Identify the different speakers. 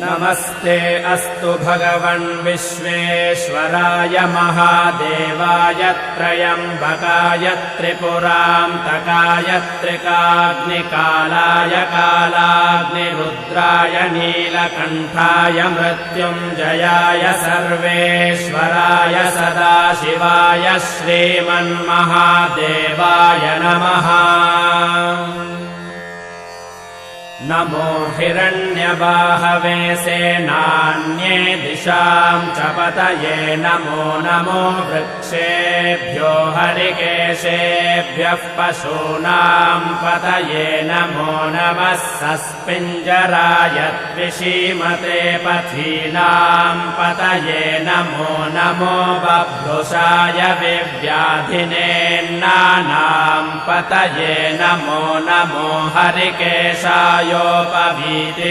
Speaker 1: नमस्ते अस्तु भगवन् विश्वेश्वराय महादेवाय त्र्यम्बकाय त्रिपुरान्तकाय त्रिकाग्निकालाय कालाग्निरुद्राय नीलकण्ठाय मृत्युञ्जयाय सर्वेश्वराय सदाशिवाय श्रीमन्महादेवाय नमः। नमो हिरण्यबाहवे सेनान्ये दिशां च पतये नमो नमो वृक्षेभ्यो हरिकेशेभ्यः पशूनां पतये नमो नमः सस्पिञ्जराय द्विषीमते पथीनां पतये नमो नमो बभ्रुषाय विव्याधिनेन्नानां पतये नमो नमो हरिकेशाय योपवीति